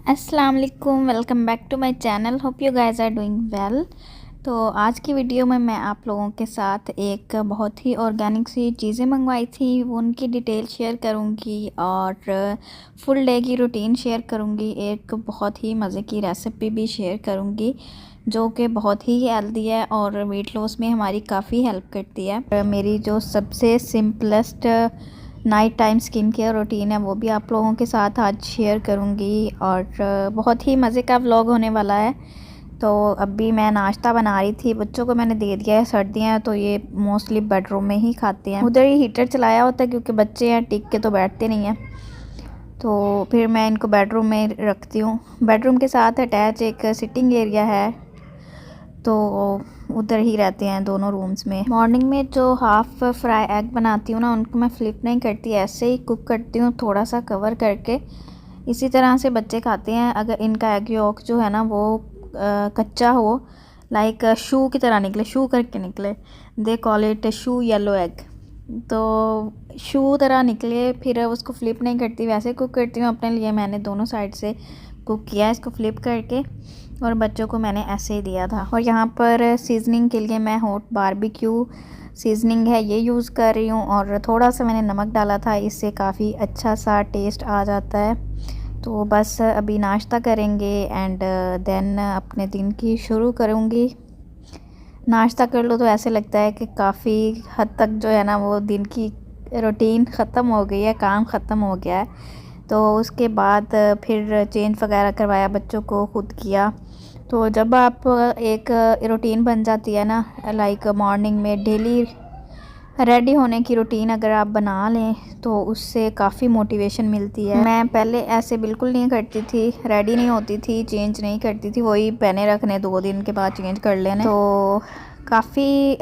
अस्सलाम वालेकुम, welcome back to my channel. Hope you guys are doing well. तो आज की वीडियो में मैं आप लोगों के साथ एक बहुत ही ऑर्गेनिक सी चीज़ें मंगवाई थी वो उनकी डिटेल शेयर करूंगी और फुल डे की रूटीन शेयर करूंगी। एक बहुत ही मज़े की रेसिपी भी शेयर करूंगी जो कि बहुत ही हेल्दी है और वेट लॉस में हमारी काफ़ी हेल्प करती है। मेरी जो सबसे simplest night time skin care routine है वो भी आप लोगों के साथ आज शेयर करूंगी और बहुत ही मज़े का व्लॉग होने वाला है। तो अभी मैं नाश्ता बना रही थी, बच्चों को मैंने दे दिया है। सर्दियाँ हैं तो ये मोस्टली बेडरूम में ही खाते हैं। उधर ही हीटर चलाया होता है क्योंकि बच्चे हैं, टिक के तो बैठते नहीं हैं। तो फिर मैं इनको बेडरूम में रखती हूँ। बेडरूम के साथ अटैच एक सिटिंग एरिया है तो उधर ही रहते हैं दोनों रूम्स में। मॉर्निंग में जो हाफ़ फ्राई एग बनाती हूँ ना, उनको मैं फ्लिप नहीं करती, ऐसे ही कुक करती हूँ थोड़ा सा कवर करके। इसी तरह से बच्चे खाते हैं। अगर इनका एग यॉक जो है ना वो कच्चा हो, लाइक शू की तरह निकले, शू करके निकले, they call it shoe yellow egg, तो शू तरह निकले, फिर उसको फ्लिप नहीं करती, वैसे कुक करती हूँ अपने लिए। मैंने दोनों साइड से कुक किया इसको फ्लिप करके और बच्चों को मैंने ऐसे ही दिया था। और यहाँ पर सीजनिंग के लिए मैं हॉट बारबेक्यू सीजनिंग है ये यूज़ कर रही हूँ और थोड़ा सा मैंने नमक डाला था, इससे काफ़ी अच्छा सा टेस्ट आ जाता है। तो बस अभी नाश्ता करेंगे एंड देन अपने दिन की शुरू करूँगी। नाश्ता कर लो तो ऐसे लगता है कि काफ़ी हद तक जो है ना वो दिन की रूटीन ख़त्म हो गई है, काम ख़त्म हो गया है। तो उसके बाद फिर चेंज वगैरह करवाया, बच्चों को खुद किया। तो जब आप एक रूटीन बन जाती है ना, लाइक मॉर्निंग में डेली रेडी होने की रूटीन अगर आप बना लें तो उससे काफ़ी मोटिवेशन मिलती है। मैं पहले ऐसे बिल्कुल नहीं करती थी, रेडी नहीं होती थी, चेंज नहीं करती थी, वही पहने रखने, 2 दिन के बाद चेंज कर लेने। तो काफ़ी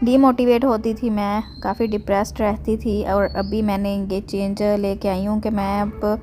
डीमोटिवेट होती थी मैं, काफ़ी डिप्रेस्ड रहती थी। और अभी मैंने ये चेंज लेके आई हूँ कि मैं अब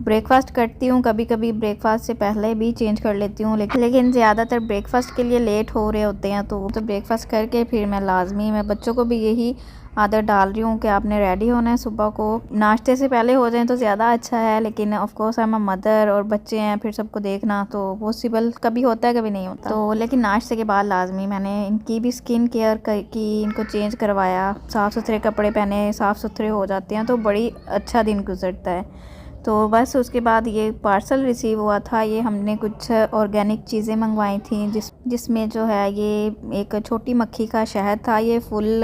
ब्रेकफ़ास्ट करती हूँ। कभी कभी ब्रेकफ़ास्ट से पहले भी चेंज कर लेती हूँ, लेकिन ज़्यादातर ब्रेकफ़ास्ट के लिए लेट हो रहे होते हैं तो ब्रेकफ़ास्ट करके फिर मैं लाजमी, मैं बच्चों को भी यही आदत डाल रही हूँ कि आपने रेडी होना है सुबह को। नाश्ते से पहले हो जाए तो ज़्यादा अच्छा है, लेकिन of course I am a mother और बच्चे हैं, फिर सबको देखना तो पॉसिबल कभी होता है कभी नहीं होता। तो लेकिन नाश्ते के बाद लाजमी मैंने इनकी भी स्किन केयर की, इनको चेंज करवाया, साफ़ सुथरे कपड़े पहने, साफ़ सुथरे हो जाते हैं तो बड़ी अच्छा दिन गुजरता है। तो बस उसके बाद ये पार्सल रिसीव हुआ था। ये हमने कुछ ऑर्गेनिक चीज़ें मंगवाई थी जिसमें जो है ये एक छोटी मक्खी का शहद था, ये फुल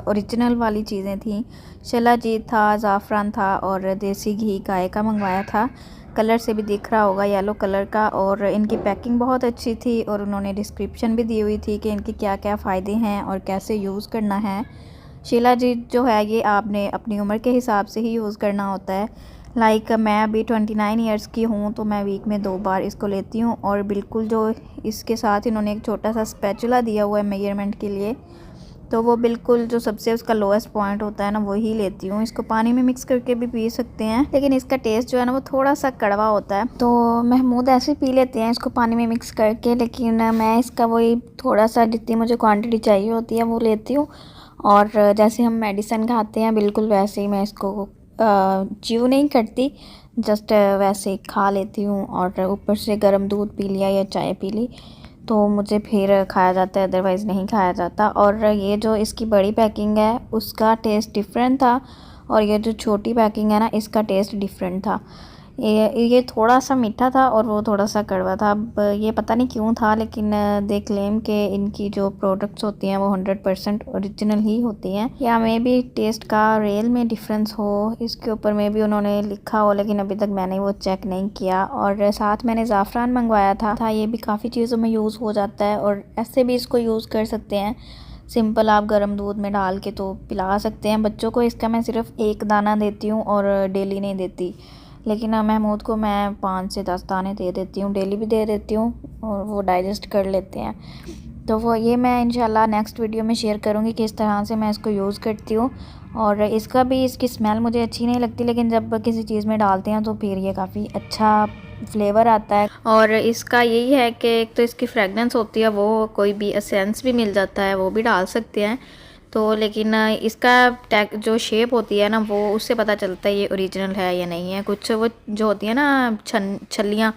ओरिजिनल वाली चीज़ें थी। शिलाजीत था, ज़ाफ़रान था और देसी घी गाय का मंगवाया था। कलर से भी दिख रहा होगा येलो कलर का। और इनकी पैकिंग बहुत अच्छी थी और उन्होंने डिस्क्रिप्शन भी दी हुई थी कि इनके क्या क्या फ़ायदे हैं और कैसे यूज़ करना है। शिलाजीत जो है ये आपने अपनी उम्र के हिसाब से ही यूज़ करना होता है। लाइक मैं अभी 29 ईयर्स की हूँ तो मैं वीक में 2 बार इसको लेती हूँ। और बिल्कुल जो इसके साथ इन्होंने एक छोटा सा स्पैचुला दिया हुआ है मेजरमेंट के लिए, तो वो बिल्कुल जो सबसे उसका लोएस्ट पॉइंट होता है ना वही लेती हूँ। इसको पानी में मिक्स करके भी पी सकते हैं, लेकिन इसका टेस्ट जो है ना वो थोड़ा सा कड़वा होता है। तो महमूद ऐसे पी लेते हैं इसको पानी में मिक्स करके, लेकिन मैं इसका वही थोड़ा सा जितनी मुझे क्वांटिटी चाहिए होती है वो लेती हूँ। और जैसे हम मेडिसिन खाते हैं बिल्कुल वैसे ही मैं इसको च्यू नहीं करती, जस्ट वैसे ही खा लेती हूँ। और ऊपर से गर्म दूध पी लिया या चाय पी ली तो मुझे फिर खाया जाता है, अदरवाइज़ नहीं खाया जाता। और ये जो इसकी बड़ी पैकिंग है उसका टेस्ट डिफरेंट था और ये जो छोटी पैकिंग है ना इसका टेस्ट डिफरेंट था। ये थोड़ा सा मीठा था और वो थोड़ा सा कड़वा था। अब ये पता नहीं क्यों था, लेकिन दे क्लेम के इनकी जो प्रोडक्ट्स होती हैं वो 100% ओरिजिनल ही होती हैं, या मे भी टेस्ट का रियल में डिफरेंस हो, इसके ऊपर में भी उन्होंने लिखा हो, लेकिन अभी तक मैंने वो चेक नहीं किया। और साथ मैंने ज़ाफ़रान मंगवाया था ये भी काफ़ी चीज़ों में यूज़ हो जाता है और ऐसे भी इसको यूज़ कर सकते हैं। सिंपल आप गर्म दूध में डाल के तो पिला सकते हैं बच्चों को। इसका मैं सिर्फ 1 दाना देती हूँ और डेली नहीं देती, लेकिन महमूद को मैं 5 से 10 दाने दे देती हूँ, डेली भी दे देती हूँ और वो डाइजेस्ट कर लेते हैं। तो वो ये मैं इंशाल्लाह नेक्स्ट वीडियो में शेयर करूँगी किस तरह से मैं इसको यूज़ करती हूँ। और इसका भी, इसकी स्मेल मुझे अच्छी नहीं लगती, लेकिन जब किसी चीज़ में डालते हैं तो फिर ये काफ़ी अच्छा फ्लेवर आता है। और इसका यही है कि एक तो इसकी फ्रेगनेंस होती है, वो कोई भी एसेंस भी मिल जाता है वो भी डाल सकते हैं। तो लेकिन इसका टैग जो शेप होती है ना, वो उससे पता चलता है ये ओरिजिनल है या नहीं है। कुछ वो जो होती है ना छल्लियाँ,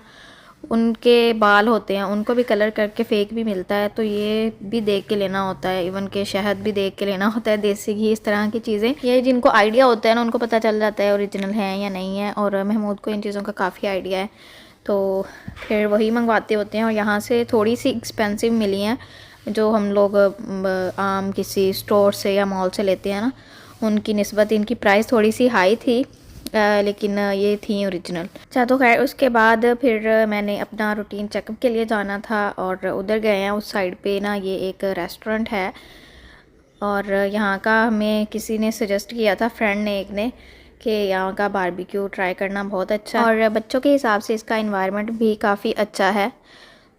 उनके बाल होते हैं, उनको भी कलर करके फेक भी मिलता है, तो ये भी देख के लेना होता है। इवन के शहद भी देख के लेना होता है, देसी घी, इस तरह की चीज़ें। ये जिनको आइडिया होता है ना, उनको पता चल जाता है ओरिजिनल है या नहीं है। और महमूद को इन चीज़ों का काफ़ी आइडिया है, तो फिर वही मंगवाते होते हैं। और यहाँ से थोड़ी सी एक्सपेंसिव मिली हैं, जो हम लोग आम किसी स्टोर से या मॉल से लेते हैं ना, उनकी निस्बत इनकी प्राइस थोड़ी सी हाई थी, लेकिन ये थी ओरिजिनल। अच्छा, तो खैर उसके बाद फिर मैंने अपना रूटीन चेकअप के लिए जाना था और उधर गए हैं। उस साइड पे ना ये एक रेस्टोरेंट है, और यहाँ का हमें किसी ने सजेस्ट किया था, फ्रेंड ने एक ने, कि यहाँ का बारबेक्यू ट्राई करना बहुत अच्छा है, और बच्चों के हिसाब से इसका एनवायरनमेंट भी काफ़ी अच्छा है।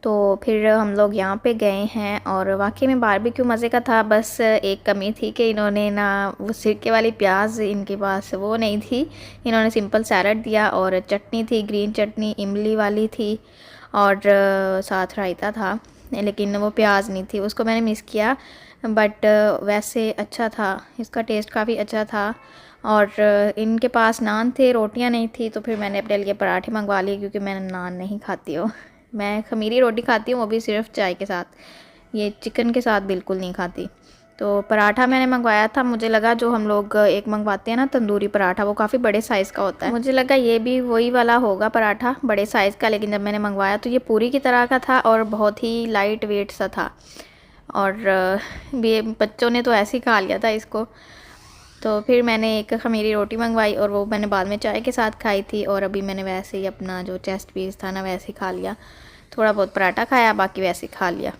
तो फिर हम लोग यहाँ पे गए हैं, और वाकई में बारबेक्यू मज़े का था। बस एक कमी थी कि इन्होंने ना वो सिरके वाली प्याज, इनके पास वो नहीं थी। इन्होंने सिंपल सैलड दिया, और चटनी थी, ग्रीन चटनी इमली वाली थी, और साथ रायता था, लेकिन वो प्याज नहीं थी, उसको मैंने मिस किया। बट वैसे अच्छा था, इसका टेस्ट काफ़ी अच्छा था। और इनके पास नान थे, रोटियां नहीं थी, तो फिर मैंने अपने लिए पराठे मंगवा लिए, क्योंकि मैं नान नहीं खाती हूँ। मैं खमीरी रोटी खाती हूँ, वो भी सिर्फ चाय के साथ, ये चिकन के साथ बिल्कुल नहीं खाती। तो पराठा मैंने मंगवाया था, मुझे लगा जो हम लोग एक मंगवाते हैं ना तंदूरी पराठा, वो काफ़ी बड़े साइज़ का होता है, मुझे लगा ये भी वही वाला होगा पराठा, बड़े साइज़ का। लेकिन जब मैंने मंगवाया तो ये पूरी की तरह का था, और बहुत ही लाइट वेट सा था। और ये बच्चों ने तो ऐसे ही खा लिया था इसको। तो फिर मैंने एक खमीरी रोटी मंगवाई, और वो मैंने बाद में चाय के साथ खाई थी। और अभी मैंने वैसे ही अपना जो चेस्ट पीस था ना, वैसे ही खा लिया। थोड़ा बहुत पराठा खाया, बाकी वैसे ही खा लिया।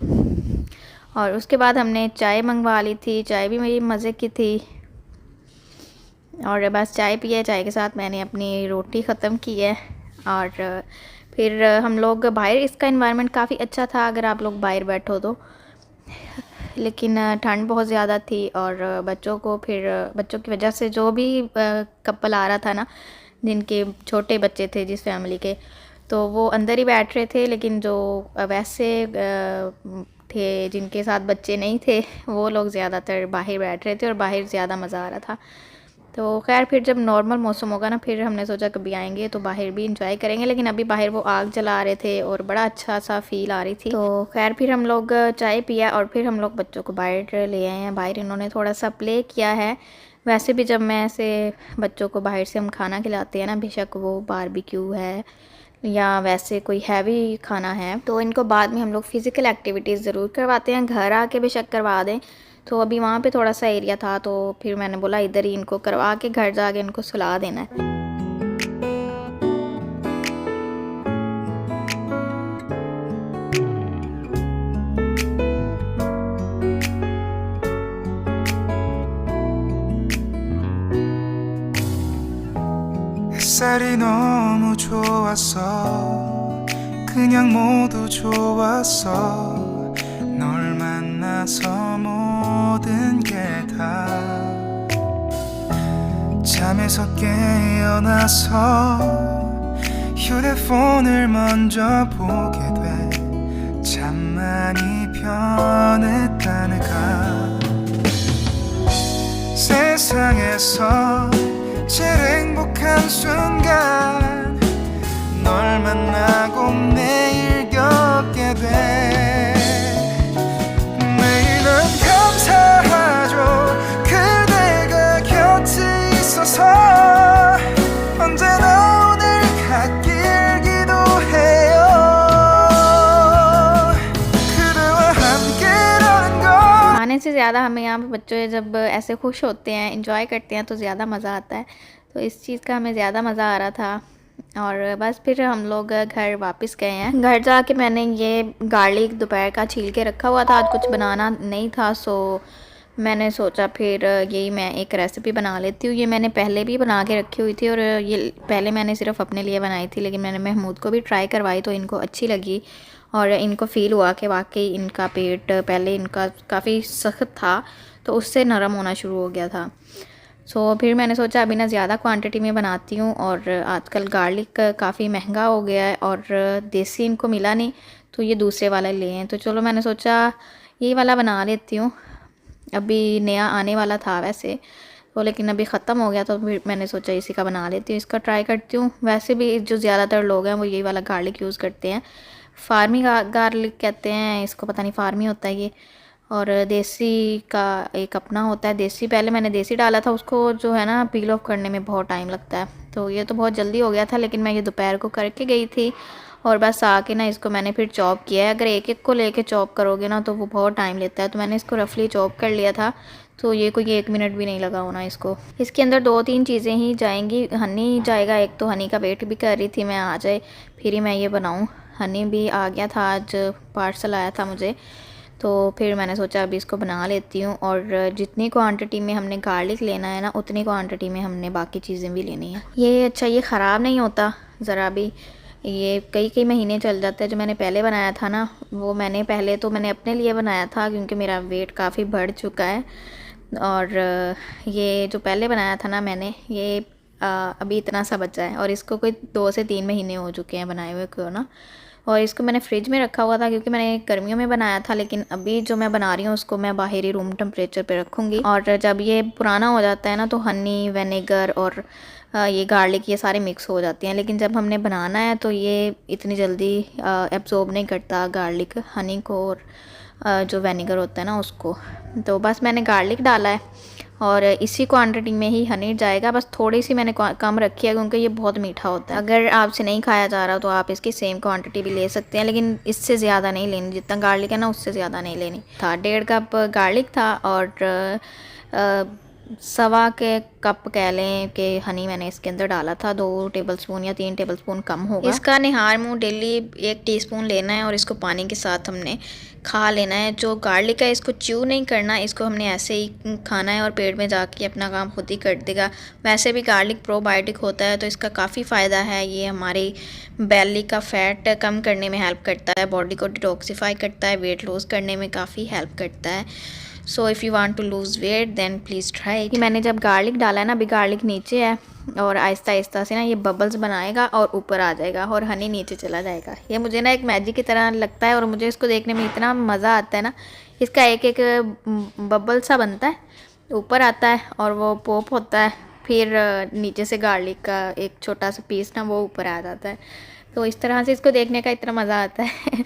और उसके बाद हमने चाय मंगवा ली थी, चाय भी मेरी मज़े की थी। और बस चाय पिए, चाय के साथ मैंने अपनी रोटी ख़त्म की है। और फिर हम लोग बाहर, इसका एनवायरनमेंट काफ़ी अच्छा था अगर आप लोग बाहर बैठो तो, लेकिन ठंड बहुत ज़्यादा थी। और बच्चों की वजह से जो भी कपल आ रहा था ना, जिनके छोटे बच्चे थे जिस फैमिली के, तो वो अंदर ही बैठ रहे थे। लेकिन जो वैसे थे जिनके साथ बच्चे नहीं थे, वो लोग ज़्यादातर बाहर बैठ रहे थे, और बाहर ज़्यादा मज़ा आ रहा था। तो खैर फिर जब नॉर्मल मौसम होगा ना, फिर हमने सोचा कभी आएंगे तो बाहर भी इंजॉय करेंगे। लेकिन अभी बाहर वो आग जला रहे थे, और बड़ा अच्छा सा फील आ रही थी। तो खैर फिर हम लोग चाय पिया, और फिर हम लोग बच्चों को बाहर ले आए हैं। बाहर इन्होंने थोड़ा सा प्ले किया है। वैसे भी जब मैं ऐसे बच्चों को बाहर से हम खाना खिलाते हैं ना, बेशक वो बारबेक्यू है या वैसे कोई हैवी खाना है, तो इनको बाद में हम लोग फ़िज़िकल एक्टिविटीज़ ज़रूर करवाते हैं। घर आके बेशक करवा दें। तो अभी वहाँ पे थोड़ा सा एरिया था, तो फिर मैंने बोला इधर ही इनको करवा के घर जाके इनको सुला देना है। 햇살이 너무 좋았어 그냥 모두 좋았어 널 만나서 모든 게 다 잠에서 깨어나서 휴대폰을 먼저 보게 돼 참 많이 변했다는가 세상에서 제일 행복한 순간 널 만나고 매일 겪게 돼 매일은 감사하죠 그대가 곁에 있어서 언제나 오늘 갓길 기도해요 그대와 함께라는 건 खाने से ज़्यादा हमें यहाँ पे बच्चे जब ऐसे खुश होते हैं, इंजॉय करते हैं, तो ज़्यादा मज़ा आता है। तो इस चीज़ का हमें ज़्यादा मज़ा आ रहा था। और बस फिर हम लोग घर वापस गए हैं। घर जाके मैंने ये गार्लिक दोपहर का छील के रखा हुआ था, आज कुछ बनाना नहीं था, सो मैंने सोचा फिर यही मैं एक रेसिपी बना लेती हूँ। ये मैंने पहले भी बना के रखी हुई थी, और ये पहले मैंने सिर्फ अपने लिए बनाई थी, लेकिन मैंने महमूद को भी ट्राई करवाई तो इनको अच्छी लगी। और इनको फ़ील हुआ कि वाकई इनका पेट पहले इनका काफ़ी सख्त था, तो उससे नरम होना शुरू हो गया था। सो फिर मैंने सोचा अभी ना ज़्यादा क्वांटिटी में बनाती हूँ। और आजकल गार्लिक काफ़ी महंगा हो गया है, और देसी इनको मिला नहीं, तो ये दूसरे वाला लिए हैं। तो चलो मैंने सोचा यही वाला बना लेती हूँ। अभी नया आने वाला था वैसे तो, लेकिन अभी ख़त्म हो गया तो फिर मैंने सोचा इसी का बना लेती हूँ, इसका ट्राई करती हूँ। वैसे भी जो ज़्यादातर लोग हैं वो यही वाला गार्लिक यूज़ करते हैं, फार्मी गार्लिक कहते हैं इसको, पता नहीं फार्मी होता है ये। और देसी का एक अपना होता है देसी, पहले मैंने देसी डाला था, उसको जो है ना पील ऑफ करने में बहुत टाइम लगता है। तो ये तो बहुत जल्दी हो गया था, लेकिन मैं ये दोपहर को करके गई थी और बस आके ना इसको मैंने फिर चॉप किया है। अगर एक एक को लेके चॉप करोगे ना तो वो बहुत टाइम लेता है, तो मैंने इसको रफली चॉप कर लिया था। तो ये कोई 1 मिनट भी नहीं लगा होना इसको। इसके अंदर 2-3 चीज़ें ही जाएंगी, हनी जाएगा एक, तो हनी का वेट भी कर रही थी मैं आ जाए फिर ही मैं ये बनाऊँ। हनी भी आ गया था, आज पार्सल आया था मुझे, तो फिर मैंने सोचा अभी इसको बना लेती हूँ। और जितनी क्वांटिटी में हमने गार्लिक लेना है ना उतनी क्वांटिटी में हमने बाकी चीज़ें भी लेनी है। ये अच्छा ये ख़राब नहीं होता ज़रा भी, ये कई महीने चल जाता है। जो मैंने पहले बनाया था ना वो मैंने अपने लिए बनाया था क्योंकि मेरा वेट काफ़ी बढ़ चुका है। और ये जो पहले बनाया था ना मैंने ये अभी इतना सा बचा है और इसको कोई 2 से 3 महीने हो चुके हैं बनाए हुए को ना। और इसको मैंने फ्रिज में रखा हुआ था क्योंकि मैंने गर्मियों में बनाया था, लेकिन अभी जो मैं बना रही हूँ उसको मैं बाहर ही रूम टेम्परेचर पे रखूँगी। और जब ये पुराना हो जाता है ना तो हनी, विनेगर और ये गार्लिक ये सारे मिक्स हो जाते हैं। लेकिन जब हमने बनाना है तो ये इतनी जल्दी एब्जॉर्ब नहीं करता गार्लिक हनी को और जो विनेगर होता है ना उसको। तो बस मैंने गार्लिक डाला है और इसी क्वांटिटी में ही हनी जाएगा, बस थोड़ी सी मैंने कम रखी है क्योंकि ये बहुत मीठा होता है। अगर आपसे नहीं खाया जा रहा तो आप इसकी सेम क्वांटिटी भी ले सकते हैं, लेकिन इससे ज़्यादा नहीं लेनी, जितना गार्लिक है ना उससे ज़्यादा नहीं लेनी था। 1.5 कप गार्लिक था और 1.25 कप कह लें कि हनी मैंने इसके अंदर डाला था। 2 टेबलस्पून या 3 टेबलस्पून कम होगा। इसका निहार मुँह डेली 1 टीस्पून लेना है और इसको पानी के साथ हमने खा लेना है। जो गार्लिक है इसको च्यू नहीं करना, इसको हमने ऐसे ही खाना है और पेट में जाके अपना काम खुद ही कर देगा। वैसे भी गार्लिक प्रोबायोटिक होता है तो इसका काफ़ी फ़ायदा है। ये हमारी बेली का फ़ैट कम करने में हेल्प करता है, बॉडी को डिटॉक्सिफाई करता है, वेट लूज़ करने में काफ़ी हेल्प करता है। So if you want to lose weight then please try. मैंने जब गार्लिक डाला है ना, अभी गार्लिक नीचे है और आहिस्ता आहिस्ता से ना ये बबल्स बनाएगा और ऊपर आ जाएगा और हनी नीचे चला जाएगा। ये मुझे ना एक मैजिक की तरह लगता है और मुझे इसको देखने में इतना मज़ा आता है ना। इसका एक एक बबल सा बनता है, ऊपर आता है और वो पॉप होता है, फिर नीचे से गार्लिक का एक छोटा सा पीस ना वो ऊपर आ जाता है। तो इस तरह से इसको देखने का इतना मज़ा आता है।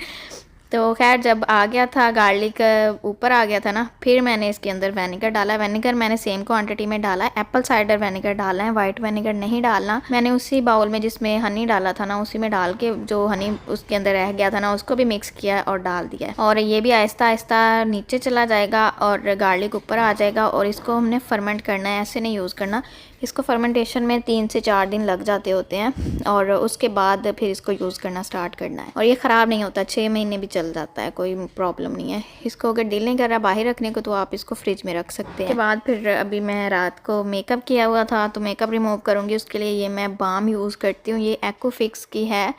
तो खैर जब आ गया था गार्लिक ऊपर आ गया था ना, फिर मैंने इसके अंदर विनेगर डाला। विनेगर मैंने सेम क्वांटिटी में डाला है, एप्पल साइडर विनेगर डाला है, वाइट विनेगर नहीं डालना। मैंने उसी बाउल में जिसमें हनी डाला था ना उसी में डाल के जो हनी उसके अंदर रह गया था ना उसको भी मिक्स किया और डाल दिया है। और ये भी आहिस्ता आहिस्ता नीचे चला जाएगा और गार्लिक ऊपर आ जाएगा। और इसको हमने फर्मेंट करना है, ऐसे नहीं यूज़ करना। इसको फर्मेंटेशन में 3 से 4 दिन लग जाते होते हैं और उसके बाद फिर इसको यूज़ करना स्टार्ट करना है। और ये ख़राब नहीं होता, 6 महीने भी चल जाता है, कोई प्रॉब्लम नहीं है। इसको अगर दिल नहीं कर रहा बाहर रखने को तो आप इसको फ्रिज में रख सकते हैं। उसके बाद फिर अभी मैं रात को मेकअप किया हुआ था तो मेकअप रिमूव करूँगी। उसके लिए ये मैं बाम यूज़ करती हूँ, ये एक्वाफिक्स की है,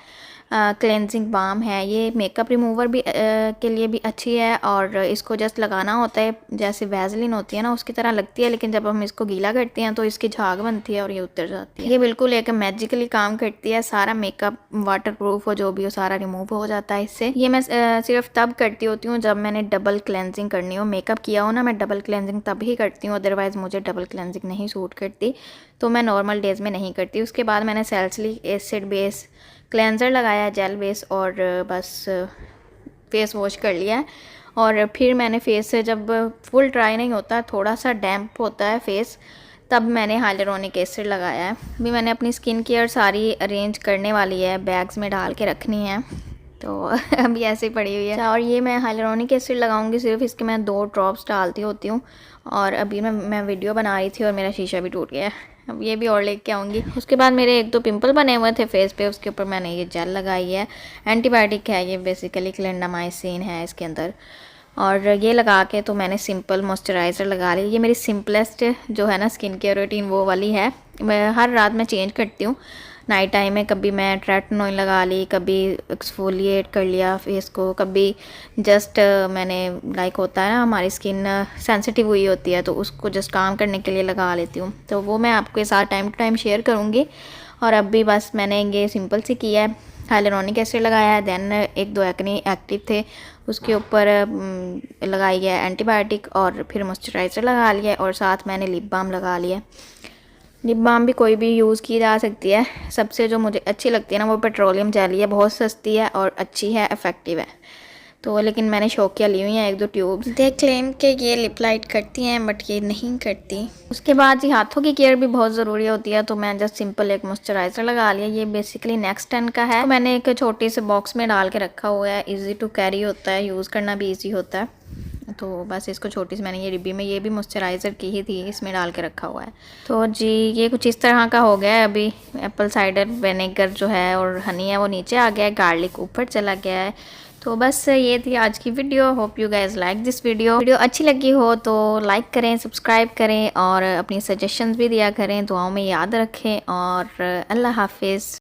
क्लेंजिंग बाम है। ये मेकअप रिमूवर भी के लिए भी अच्छी है और इसको जस्ट लगाना होता है, जैसे वैसलीन होती है ना उसकी तरह लगती है, लेकिन जब हम इसको गीला करते हैं तो इसकी झाग बनती है और ये उतर जाती है। ये बिल्कुल एक मैजिकली काम करती है, सारा मेकअप वाटर प्रूफ हो जो भी हो सारा रिमूव हो जाता है इससे। ये मैं सिर्फ तब करती होती हूँ जब मैंने डबल क्लेंजिंग करनी हो, मेकअप किया हो ना, मैं डबल क्लेंजिंग तब ही करती हूँ, अदरवाइज़ मुझे डबल क्लेंजिंग नहीं सूट करती, तो मैं नॉर्मल डेज़ में नहीं करती। उसके बाद मैंने सैलिसिलिक एसिड बेस क्लेंज़र लगाया, जेल बेस, और बस फेस वॉश कर लिया है। और फिर मैंने फेस से जब फुल ड्राई नहीं होता, थोड़ा सा डैम्प होता है फेस, तब मैंने हाइलुरोनिक एसिड लगाया है। अभी मैंने अपनी स्किन केयर सारी अरेंज करने वाली है, बैग्स में डाल के रखनी है, तो अभी ऐसे ही पड़ी हुई है। और ये मैं हाइलुरोनिक एसिड लगाऊंगी, सिर्फ इसके मैं 2 ड्रॉप्स डालती होती हूँ। और अभी मैं वीडियो बना रही थी और मेरा शीशा भी टूट गया है, अब ये भी और लेके आऊँगी। उसके बाद मेरे 1-2 पिंपल बने हुए थे फेस पे, उसके ऊपर मैंने ये जेल लगाई है, एंटीबायोटिक है ये, बेसिकली क्लिंडामाइसिन है इसके अंदर। और ये लगा के तो मैंने सिंपल मॉइस्चराइज़र लगा ली। ये मेरी सिंपलेस्ट जो है ना स्किन केयर रूटीन वो वाली है। मैं हर रात में चेंज करती हूँ, नाइट टाइम में कभी मैं ट्रेटनॉइल लगा ली, कभी एक्सफोलिएट कर लिया फेस को, कभी जस्ट मैंने लाइक होता है ना हमारी स्किन सेंसिटिव हुई होती है तो उसको जस्ट काम करने के लिए लगा लेती हूँ। तो वो मैं आपके साथ टाइम टू टाइम शेयर करूँगी। और अभी बस मैंने ये सिंपल सी किया है, हाइलुरोनिक एसिड लगाया है, देन 1-2 एक्ने एक्टिव थे उसके ऊपर लगाई है एंटीबायोटिक और फिर मॉइस्चराइज़र लगा लिया और साथ मैंने लिप बाम लगा लिया। लिप बाम भी कोई भी यूज़ की जा सकती है। सबसे जो मुझे अच्छी लगती है ना वो पेट्रोलियम जेली है, बहुत सस्ती है और अच्छी है, इफ़ेक्टिव है। तो लेकिन मैंने शौकिया ली हुई हैं 1-2 ट्यूब्स। दे क्लेम के ये लिप लाइट करती हैं बट ये नहीं करती। उसके बाद ये हाथों की केयर भी बहुत ज़रूरी होती है, तो मैं जस्ट सिंपल एक मॉइस्चराइज़र लगा लिया। ये बेसिकली नेक्स्ट 10 का है, तो मैंने एक छोटे से बॉक्स में डाल के रखा हुआ है। ईजी टू कैरी होता है, यूज़ करना भी ईजी होता है। तो बस इसको छोटी सी मैंने ये डिब्बी में, ये भी मॉइस्चराइज़र की ही थी, इसमें डाल के रखा हुआ है। तो जी ये कुछ इस तरह का हो गया है। अभी एप्पल साइडर विनेगर जो है और हनी है वो नीचे आ गया है, गार्लिक ऊपर चला गया है। तो बस ये थी आज की video. Hope you guys like this video अच्छी लगी हो तो लाइक करें, सब्सक्राइब करें और अपनी सजेशंस भी दिया करें, दुआओं में याद रखें और अल्लाह हाफिज़।